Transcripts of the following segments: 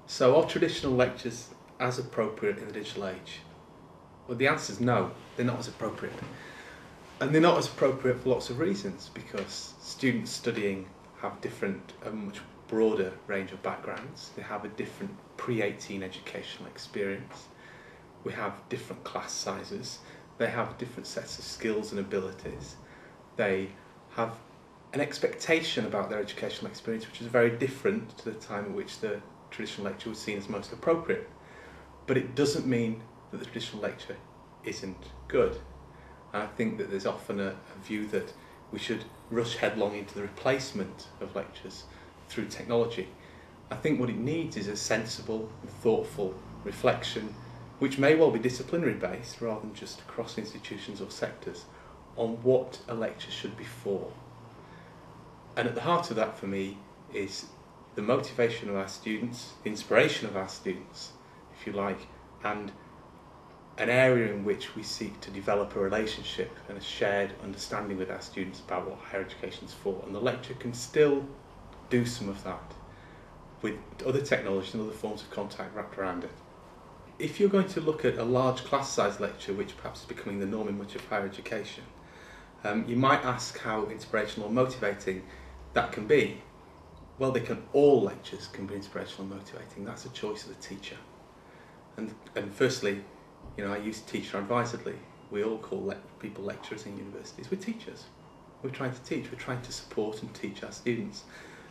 So are traditional lectures as appropriate in the digital age? Well, the answer is no, they're not as appropriate. And they're not as appropriate for lots of reasons, because students studying have a much broader range of backgrounds. They have a different pre-18 educational experience. We have different class sizes. They have different sets of skills and abilities. They have an expectation about their educational experience which is very different to the time at which the traditional lecture was seen as most appropriate. But it doesn't mean that the traditional lecture isn't good. And I think that there's often a view that we should rush headlong into the replacement of lectures through technology. I think what it needs is a sensible and thoughtful reflection, which may well be disciplinary based rather than just across institutions or sectors, on what a lecture should be for. And at the heart of that for me is the motivation of our students, the inspiration of our students, if you like, and an area in which we seek to develop a relationship and a shared understanding with our students about what higher education is for. And the lecture can still do some of that with other technologies and other forms of contact wrapped around it. If you're going to look at a large class size lecture, which perhaps is becoming the norm in much of higher education, you might ask how inspirational or motivating that can be. Well, all lectures can be inspirational and motivating. That's a choice of the teacher. And firstly, I use teacher advisedly. We all call people lecturers in universities. We're teachers. We're trying to teach. We're trying to support and teach our students.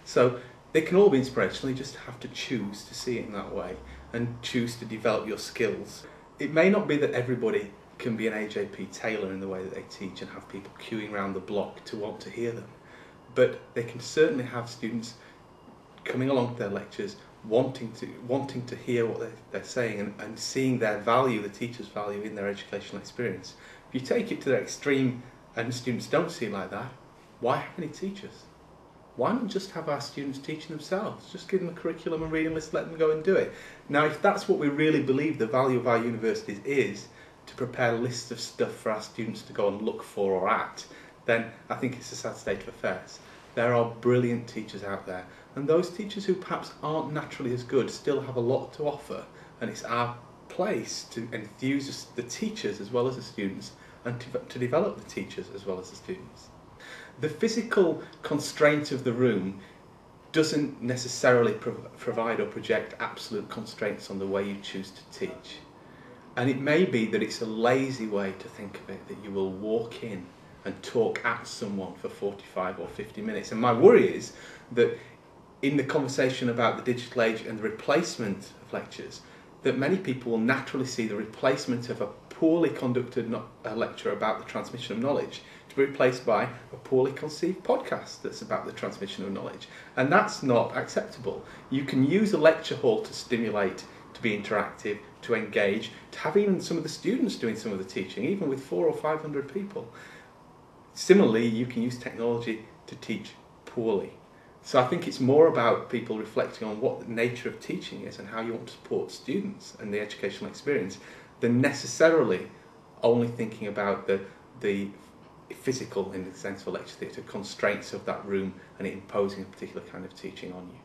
So they can all be inspirational. You just have to choose to see it in that way and choose to develop your skills. It may not be that everybody can be an AJP Taylor in the way that they teach and have people queuing around the block to want to hear them. But they can certainly have students coming along to their lectures wanting to hear what they're saying and seeing their value, the teacher's value in their educational experience. If you take it to the extreme and students don't see it like that, why have any teachers? Why not just have our students teaching themselves? Just give them a curriculum and reading list, let them go and do it. Now, if that's what we really believe the value of our universities is, to prepare lists of stuff for our students to go and look for or at, then I think it's a sad state of affairs. There are brilliant teachers out there, and those teachers who perhaps aren't naturally as good still have a lot to offer, and it's our place to enthuse the teachers as well as the students, and to develop the teachers as well as the students. The physical constraint of the room doesn't necessarily provide or project absolute constraints on the way you choose to teach. And it may be that it's a lazy way to think of it, that you will walk in and talk at someone for 45 or 50 minutes. And my worry is that in the conversation about the digital age and the replacement of lectures, that many people will naturally see the replacement of a poorly conducted lecture about the transmission of knowledge to be replaced by a poorly conceived podcast that's about the transmission of knowledge. And that's not acceptable. You can use a lecture hall to stimulate, to be interactive, to engage, to have even some of the students doing some of the teaching, even with 400 or 500 people. Similarly, you can use technology to teach poorly. So I think it's more about people reflecting on what the nature of teaching is and how you want to support students and the educational experience, than necessarily only thinking about the physical, in the sense of a lecture theatre, constraints of that room and it imposing a particular kind of teaching on you.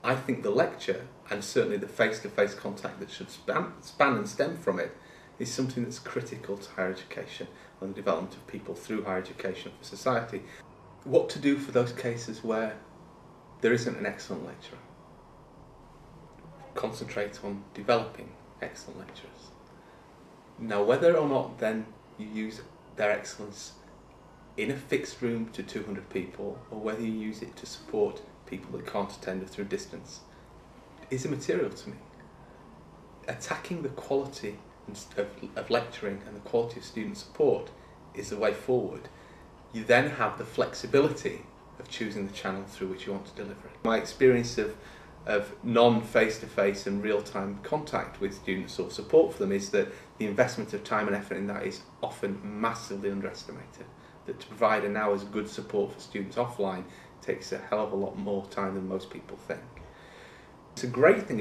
I think the lecture, and certainly the face-to-face contact that should span and stem from it, is something that's critical to higher education and the development of people through higher education for society. What to do for those cases where there isn't an excellent lecturer? Concentrate on developing excellent lecturers. Now, whether or not then you use their excellence in a fixed room to 200 people, or whether you use it to support people that can't attend through distance, is immaterial to me. Attacking the quality of lecturing and the quality of student support is the way forward. You then have the flexibility of choosing the channel through which you want to deliver it. My experience of non-face-to-face and real-time contact with students or support for them is that the investment of time and effort in that is often massively underestimated. That to provide an hour's good support for students offline takes a hell of a lot more time than most people think. It's a great thing